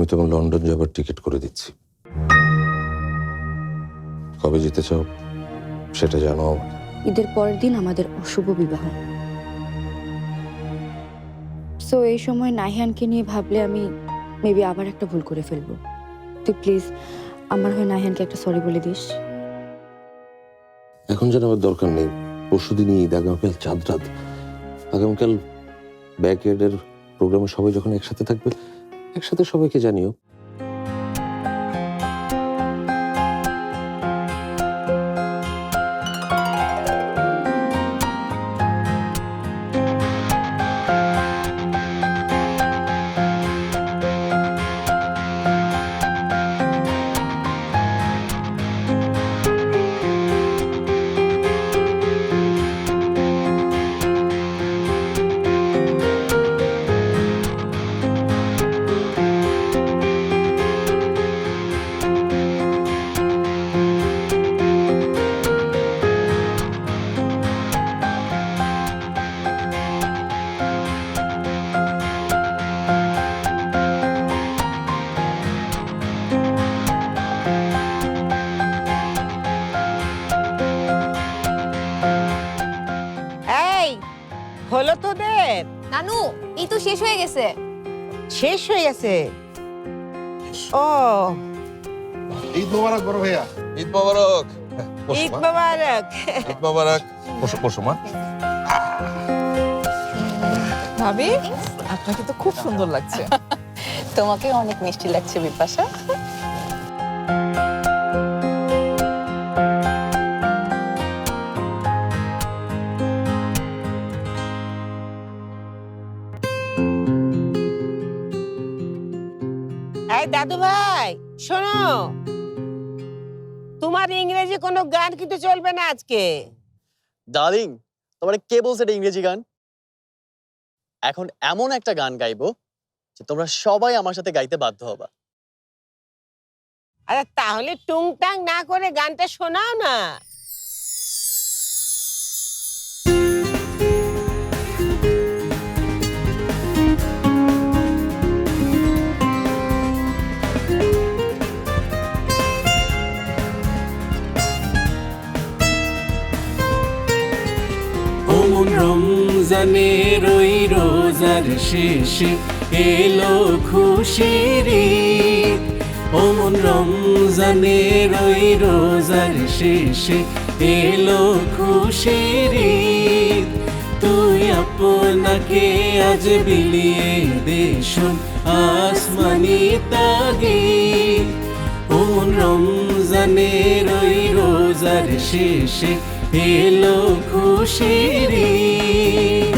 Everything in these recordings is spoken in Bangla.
আমি তোমার লন্ডন যাবার টিকিট করে দিচ্ছি। কবে যেতে চাও সেটা জানো। ঈদের পরের দিন আমাদের অশুভ বিবাহ। সো এই সময় নাহিয়ানকে নিয়ে ভাবলে আমি মেবি আবার একটা ভুল করে ফেলবো। তুই প্লিজ আমার হয়ে নাহিয়ানকে একটা সরি বলে দিস। এখন যেন আমার দরকার নেই। পরশুদিনই ঈদ, আগামীকাল চাঁদ রাত। আগামীকাল ব্যাকইয়ার্ডের প্রোগ্রামে সবাই যখন একসাথে থাকবে, একসাথে সবাইকে জানিও। হলো তোদের? নানু এই তো শেষ হয়ে গেছে। শেষ হয়ে গেছে? ও ঈদ মোবারক বড় ভাইয়া। ঈদ মোবারক। ঈদ মোবারক। ঈদ মোবারক। বসো বসো মা। ভাবি আপনাকে তো খুব সুন্দর লাগছে। তোমাকে অনেক মিষ্টি লাগছে বিপাশা। এই দাদু ভাই শোনো, তোমার ইংরেজি কোনো গান কিন্তু চলবে না আজকে। ডার্লিং, তোমার কে বলছে এটা ইংরেজি গান? এখন এমন একটা গান গাইবো যে তোমরা সবাই আমার সাথে গাইতে বাধ্য হবা। আরে তাহলে টুংটাং না করে গানটা শোনাও না। রমজানের ওই রোজার শেষে এলো খুশির ঈদ। ওমন রমজানের ওই রোজার শেষে এলো খুশির ঈদ। তুই আপনাকে আজ বিলিয়ে দে শোন আসমানি তাগিদ। ওমন রমজানের ওই রোজার শেষে এলো খুশির ঈদ।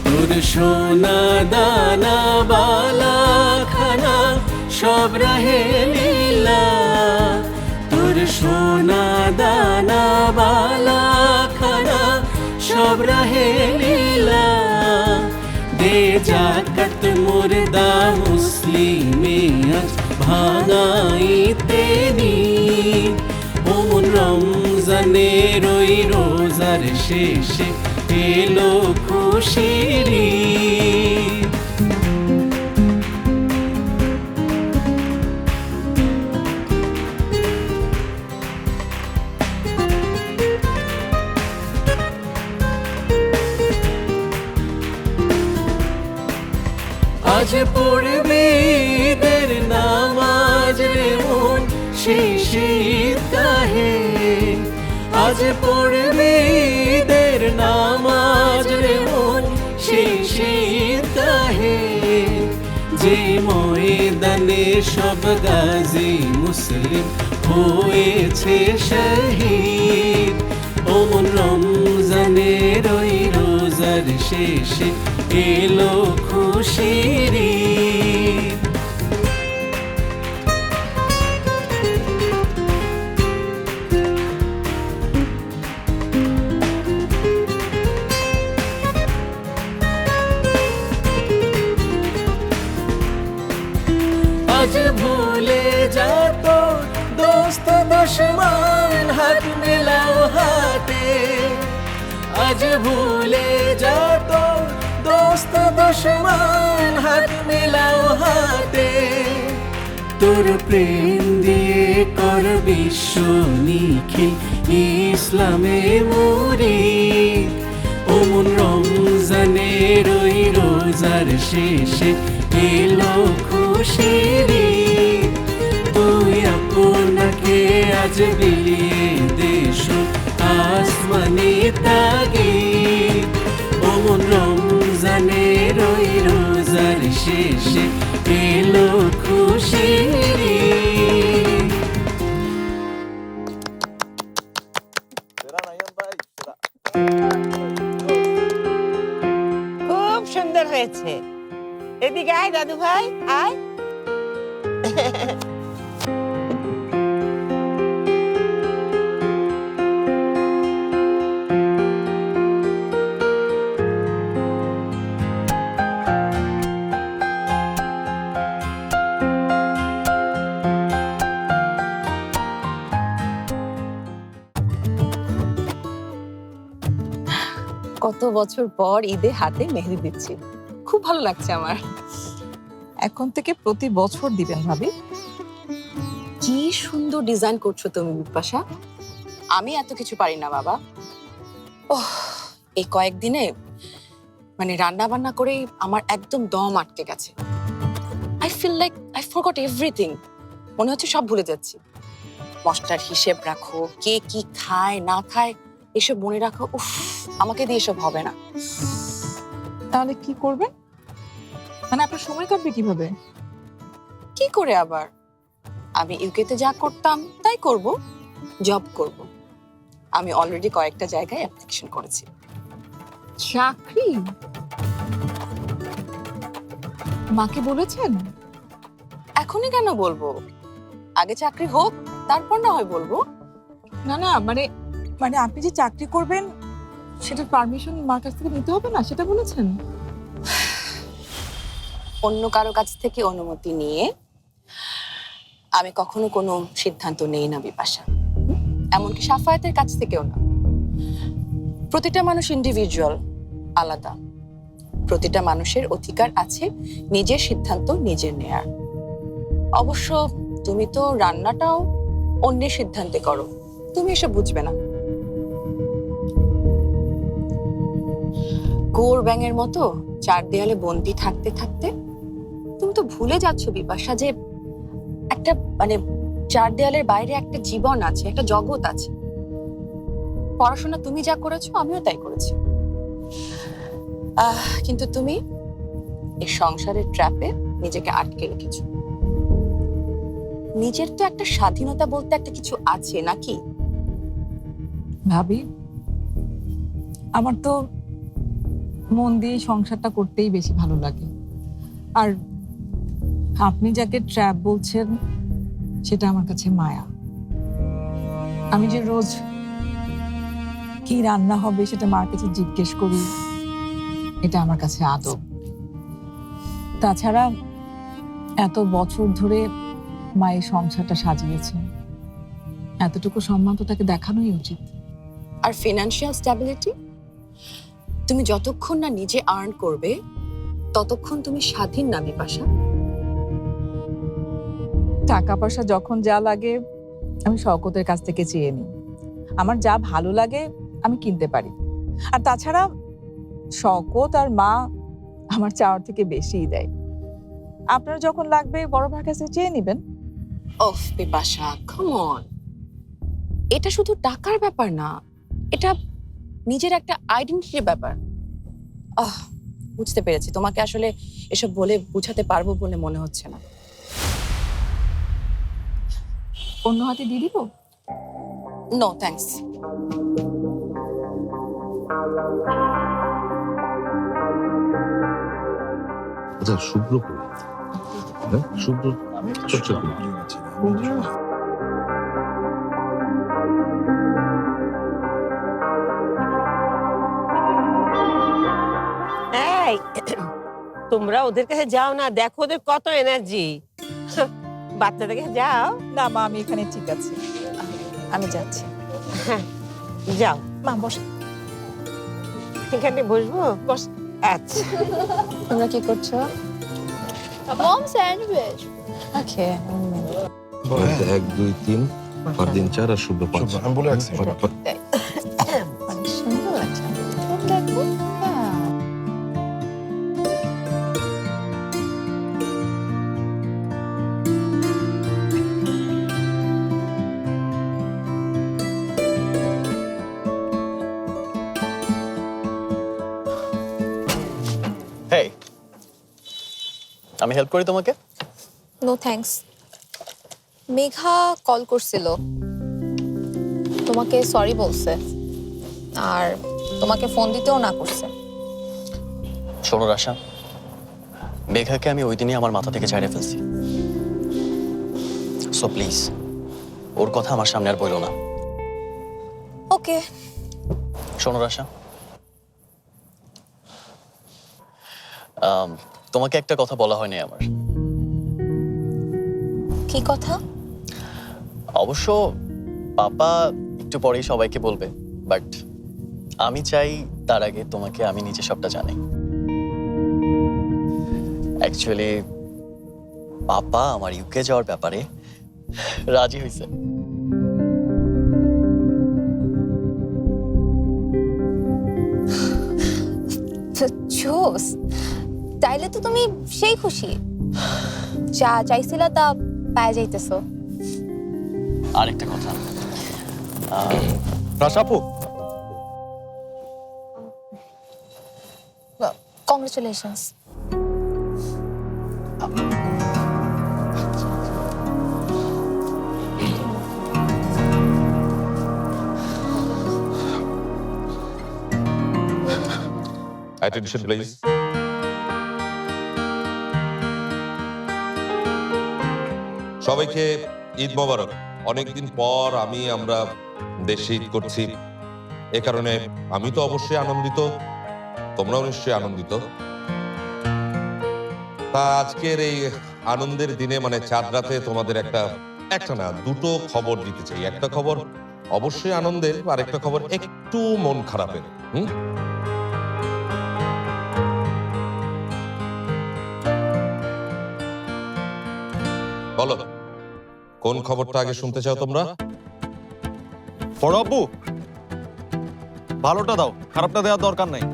তোর সোনা দানা বালা খানা সব রাহে লীলা। তোর সোনা দানা বালা খানা সব রাহে লীলা। দে জাকাত মুর্দা মুসলিমে আজ ভাঙাইতে নিদ। ওমন রমজানের ওই রোজার শেষে এলো খুশির ঈদ। আজ পড়বি ঈদের নামাজ রে মন শেষে ঈদগাহে। আজ পড়বি ঈদের নামাজ রে মন শেষে ঈদগাহে। যে ময়দানে সব গাজী মুসলিম হয়েছে শহীদ। ওমন রমজানের ওই রোজার শেষে এলো খুশির ঈদ। আজ ভুলে যা তো দোস্ত দুশ্মন হাত মেলাও হাতে আজ ভুলে যা তো দোস্ত দুশ্মন হাত মেলাও হাতে তোর প্রেম দিয়ে কর বিশ্ব নিখিল ইসলামে মুরিদ ওমন রমজানের ওই রোজার শেষে এলো খুশির ঈদ। তুই আপনাকে আজ বিলিয়ে দেশ আসমানি তাগিদ ওমন রমজানের ওই রোজার শেষে এলো খুশির ঈদ। খুব সুন্দর হয়েছে। এদিকে আয় দাদু ভাই, আয়। কত বছর পর ঈদে হাতে মেহেদি দিচ্ছি, খুব ভালো লাগছে আমার। এখন থেকে প্রতি বছর দিবেন ভাবি। কি সুন্দর ডিজাইন করছো তুমি বিপাশা, আমি এত কিছু পারি না বাবা। ওহ, এই কয়েকদিনে মানে রান্না বান্না করে আমার একদম দম আটকে গেছে। I feel like I forgot everything. মনে হচ্ছে সব ভুলে যাচ্ছি। মশলার হিসেব রাখো, কে কি খায় না খায় এসব মনে রাখো। উফ, আমাকে দিয়ে এসব হবে না। তাহলে কি করবেন? মানে আপনার সময় কাটবে কিভাবে? কি করে আবার? আমি ইউকেতে যা করতাম তাই করব, জব করব। আমি অলরেডি কয়েকটা জায়গায় অ্যাপ্লিকেশন করেছি। চাকরি? মাকে বলেছেন? এখনই কেন বলবো? আগে চাকরি হোক, তারপর না হয় বলবো। না না, মানে মানে আপনি যে চাকরি করবেন সেটার পারমিশন মার কাছ থেকে নিতে হবে না, সেটা বলেছেন? অন্য কারো কাছ থেকে অনুমতি নিয়ে আমি কখনো কোনো সিদ্ধান্ত নেই না বিপাশা, এমনকি সাফায়াতের কাছ থেকেও না। প্রতিটা মানুষ ইন্ডিভিজুয়াল, আলাদা। প্রতিটা মানুষের অধিকার আছে নিজের সিদ্ধান্ত নিজের নেয়ার। অবশ্য তুমি তো রান্নাটাও অন্যের সিদ্ধান্তে করো, তুমি এসব বুঝবে না। গোর ব্যাঙের মতো চার দেয়ালে বন্দি থাকতে থাকতে তুমি তো ভুলে যাচ্ছ বিপাশা যে একটা মানে চার দেয়ালের বাইরে একটা জীবন আছে, একটা জগৎ আছে। পড়াশোনা তুমি যা করেছো আমিও তাই করেছি, কিন্তু তুমি এই সংসারের ট্র্যাপে নিজেকে আটকে রেখেছো। নিজের তো একটা স্বাধীনতা বলতে একটা কিছু আছে নাকি? ভাবি, আমার তো মন দিয়ে সংসারটা করতেই বেশি ভালো লাগে। আর আপনি যাকে ট্র্যাপ বলছেন সেটা আমার কাছে মায়া। আমি যে রোজ কি রান্না হবে সেটা মার কাছে জিজ্ঞেস করি, এটা আমার কাছে আদব। তাছাড়া এত বছর ধরে মায়ের সংসারটা সাজিয়েছে, এতটুকু সম্মান তো তাকে দেখানোই উচিত। আর ফিনান্সিয়াল স্ট্যাবিলিটি, তুমি যতক্ষণ না নিজে আর্ন করবে ততক্ষণ তুমি স্বাধীন না বিপাশা। টাকা পয়সা যখন যা লাগে আমি শওকতের কাছ থেকে চেয়ে নিই। আমার যা ভালো লাগে আমি কিনতে পারি। আর তাছাড়া শওকত আর মা আমার চাওয়ার থেকে বেশিই দেয়। আপনার যখন লাগবে বড় ভাইয়ের কাছে চেয়ে নেবেন। ওফ বিপাশা, কাম অন। এটা শুধু টাকার ব্যাপার না, এটা নিজের একটা আইডেন্টিটির ব্যাপার। বুঝতে পেরেছি, তোমাকে আসলে এসব বলে বুঝাতে পারবো বলে মনে হচ্ছে না। অন্য হাতে দিয়ে দিব? No thanks. আচ্ছা, শুভ্র কই? হ্যাঁ, শুভ্র চর্চা করি। এই তোমরা ওদের কাছে যাও না, দেখো ওদের কত এনার্জি। বাচ্চা দেখে যাও। না মা, আমি এখানে ঠিক আছে, আমি যাচ্ছি। যাও, মা বস, এখানে বসবো। বস। আচ্ছা, তোমরা কি করছো? মম স্যান্ডউইচ। ওকে। 1 2 3 5 দিন 4 আর শুভ 5। আমি বলে রাখছি। অনেক সুন্দর লাগছে। দেখো হেই, আমি হেল্প করি তোমাকে? No thanks. মেঘা কল করছিল, তোমাকে সরি বলছে, আর তোমাকে ফোন দিতেও না করছে। শোনো রাশা, মেঘাকে আমি ওই দিনই আমার মাথা থেকে ঝাড়ে ফেলছি। সো প্লিজ ওর কথা আমার সামনে আর বলো না। ওকে। শোনো রাশা, তোমাকে একটা কথা বলা হয়নি আমার। কি কথা? অবশ্য পাপা একটু পরেই সবাইকে বলবে, বাট আমি চাই তার আগে তোমাকে আমি নিজে সবটা জানি। অ্যাকচুয়ালি পাপা আমার ইউকে যাওয়ার ব্যাপারে রাজি হয়েছে। জোস, তাইলে তো তুমি সেই খুশি, যা চাইছিলা তা পায়ে যাইতেছো। আরেকটা কথা, রাশাপু, কংগ্রেচুলেশনস। Attention please. সবাইকে ঈদ মোবারক। অনেকদিন পর আমরা দেশে ঈদ করছি, এ কারণে আমি তো অবশ্যই আনন্দিত, তোমরাও নিশ্চয়ই আনন্দিত। তা আজকের এই আনন্দের দিনে মানে চাঁদ রাতে তোমাদের একটা না দুটো খবর দিতে চাই। একটা খবর অবশ্যই আনন্দের, আর একটা খবর একটু মন খারাপের। বলো কোন খবরটা আগে শুনতে চাও তোমরা? বড় আব্বু, ভালোটা দাও, খারাপটা দেওয়ার দরকার নাই।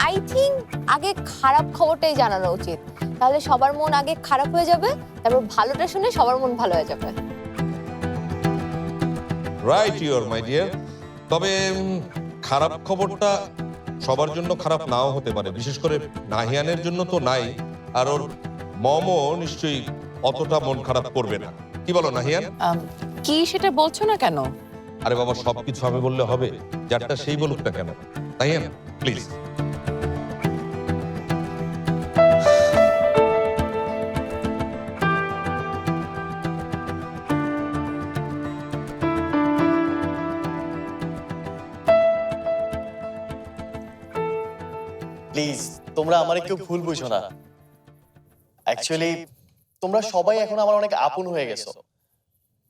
আই থিঙ্ক আগে খারাপ খবরটাই জানানো উচিত, তাহলে সবার মন আগে খারাপ হয়ে যাবে, তারপর ভালোটা শুনে সবার মন ভালো হয়ে যাবে। Right your my dear. তবে খারাপ খবরটা সবার জন্য খারাপ নাও হতে পারে, বিশেষ করে নাহিয়ানের জন্য তো নাই, আর ওর মমও নিশ্চয়ই অতটা মন খারাপ করবে না। কি বলো নাহিয়ান? কি সেটা বলছো না কেন? আরে বাবা, সবকিছু আমি বললে হবে? যারটা সেই বলুক না কেন। নাহিয়ান প্লিজ। প্লিজ তোমরা আমারে কেউ ভুল বুঝো না। অ্যাকচুয়ালি তোমরা সবাই এখন আমার অনেক আপন হয়ে গেছো,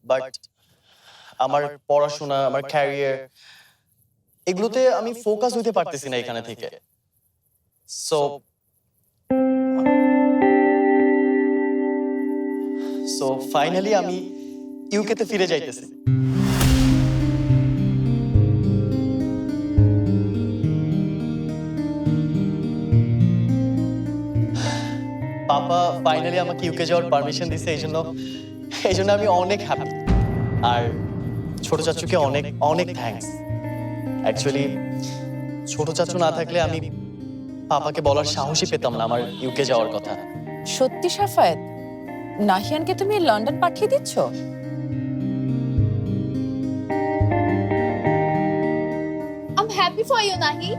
বাট আমার পড়াশোনা, আমার ক্যারিয়ার, এগুলোতে আমি ফোকাস হতে পারতেছি না এখানে থেকে। সো ফাইনালি আমি ইউকেতে ফিরে যাইতেছি। পাপা ফাইনালি আমাকে ইউকে যাওয়ার পারমিশন দিয়েছে, এই জন্য আমি অনেক হ্যাপি। আর ছোট চাচুকে অনেক অনেক থ্যাঙ্কস। অ্যাকচুয়ালি ছোট চাচু না থাকলে আমি পাপাকে বলার সাহসই পেতাম না আমার ইউকে যাওয়ার কথা। সত্যি সাফায়েত, নাহিয়ানকে তুমি লন্ডন পাঠিয়ে দিচ্ছ? I am happy for you নাহি।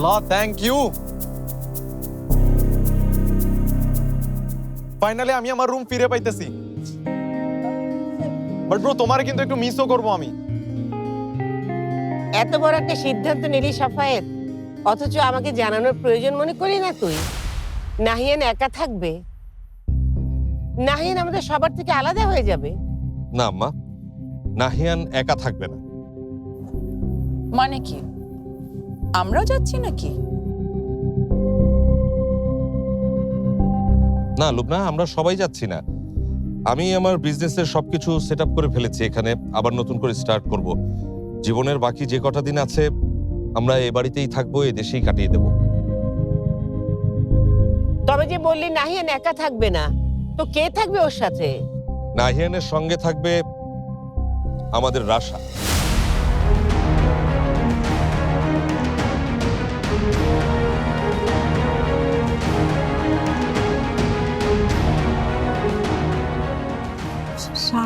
Allah, thank you. ফাইনালি আমি আমার রুম ফিরে পাইতেছি। বাট ব্রো তোমার কিন্তু একটু মিসও করবো আমি। এত বড় একটা সিদ্ধান্ত নিলি সাফায়েত, অথচ আমাকে জানানোর প্রয়োজন মনে করি না তুই? নাহিয়ান একা থাকবে, নাহিয়ান আমাদের সবার থেকে আলাদা হয়ে যাবে। না আম্মা, নাহিয়ান একা থাকবে না। মানে কি, আমরাও যাচ্ছি নাকি? না লুবনা, আমরা সবাই যাচ্ছি না। আমি আমার বিজনেসের সবকিছু সেট আপ করে ফেলেছি, এখানে আবার নতুন করে স্টার্ট করব। জীবনের বাকি যে কটা দিন আছে আমরা এ বাড়িতেই থাকবো, এ দেশেই কাটিয়ে দেব। তবে যে বললি নাহিয়ান একা থাকবে না, তো কে থাকবে ওর সাথে? নাহিয়ানের সঙ্গে থাকবে আমাদের রাশা।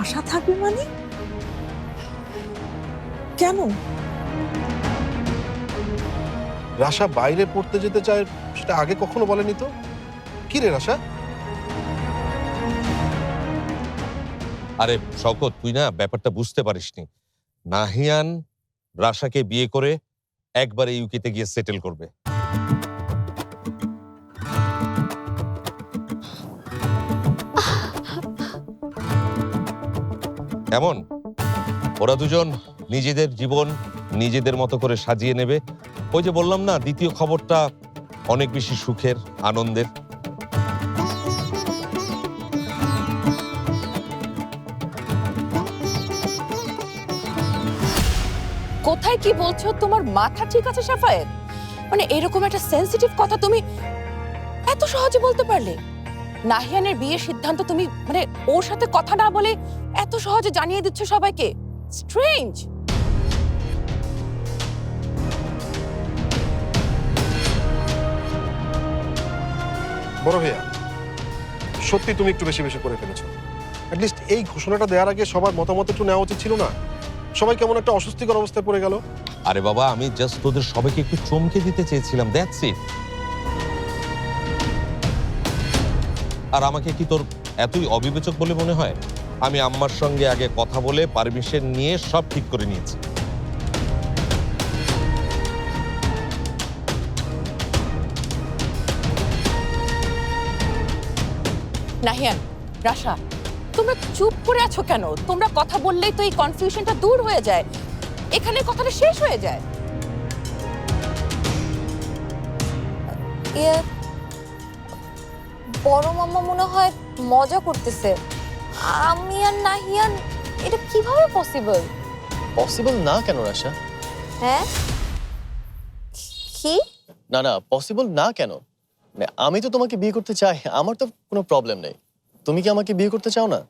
আশা থাকবে মানে? কেন? রাশা বাইরে পড়তে যেতে চায়, সেটা আগে কখনো বলেনি তো। কি রে রাশা? আরে শওকত, তুই না ব্যাপারটা বুঝতে পারিসনি। নাহিয়ান রাশাকে বিয়ে করে একবারে ইউকেতে গিয়ে সেটেল করবে। কেমন? ওরা দুজন নিজেদের জীবন নিজেদের মতো করে সাজিয়ে নেবে। ওই যে বললাম না, দ্বিতীয় খবরটা অনেক বেশি সুখের, আনন্দের। কোথায় কি বলছো? তোমার মাথা ঠিক আছে সাফায়েত? মানে এরকম একটা সেনসিটিভ কথা তুমি এত সহজে বলতে পারলে? নাহিয়ানের বিয়ের সিদ্ধান্ত তুমি মানে ওর সাথে কথা না বলে এত সহজে জানিয়ে দিচ্ছ সবাইকে। স্ট্রেঞ্জ। বড় ভাইয়া, সত্যি তুমি একটু বেশি বেশি করে ফেলেছো। অ্যাটলিস্ট এই ঘোষণাটা দেওয়ার আগে সবার মতামত একটু নেওয়া উচিত ছিল না? সবাই কেমন একটা অস্বস্তিকর অবস্থায় পড়ে গেল। আরে বাবা, আমি জাস্ট তোদের সবাইকে একটু চমকে দিতে চেয়েছিলাম, দ্যাটস ইট। আর আমাকে কি তোর এতই অবিবেচক বলে মনে হয়? আমি আম্মার সঙ্গে আগে কথা বলে পারমিশন নিয়ে সব ঠিক করে নিয়েছি। নাহিয়ান, রাশা, তোমরা চুপ করে আছো কেন? তোমরা কথা বললেই তো এই কনফিউশনটা দূর হয়ে যায়, এখানে কথাটা শেষ হয়ে যায়। বড় মামা মনে হয় মজা করতেছে। আমি আর নাহিয়ান, এটা কিভাবে পসিবল? পসিবল না কেন রাশা? হ্যাঁ, কি? না না, পসিবল না কেন? মানে আমি তো তোমাকে বিয়ে করতে চাই, আমার তো কোনো প্রবলেম নেই। তুমি কি আমাকে বিয়ে করতে চাও না?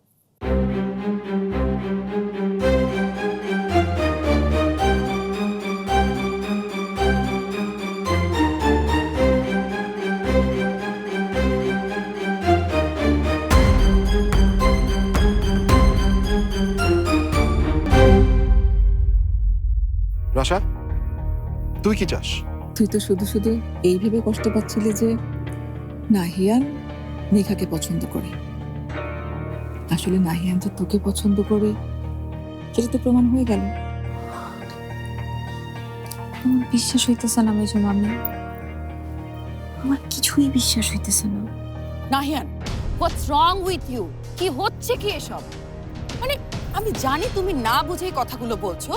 রাশা, তুই কি চাস? তুই তো শুধু শুধু এই ভেবে কষ্ট পাচ্ছিলি যে নাহিয়ান মেঘাকে পছন্দ করে। আসলে নাহিয়ান তো তোকে পছন্দ করে, সেটা তো প্রমাণ হয়ে গেল। আমার বিশ্বাস হইতেছে না মেজো মামি, আমার কিছুই বিশ্বাস হইতেছে না। নাহিয়ান, হোয়াটস রং উইথ ইউ? কি হচ্ছে কি এসব? মানে আমি জানি তুমি না বুঝে এই কথাগুলো বলছো,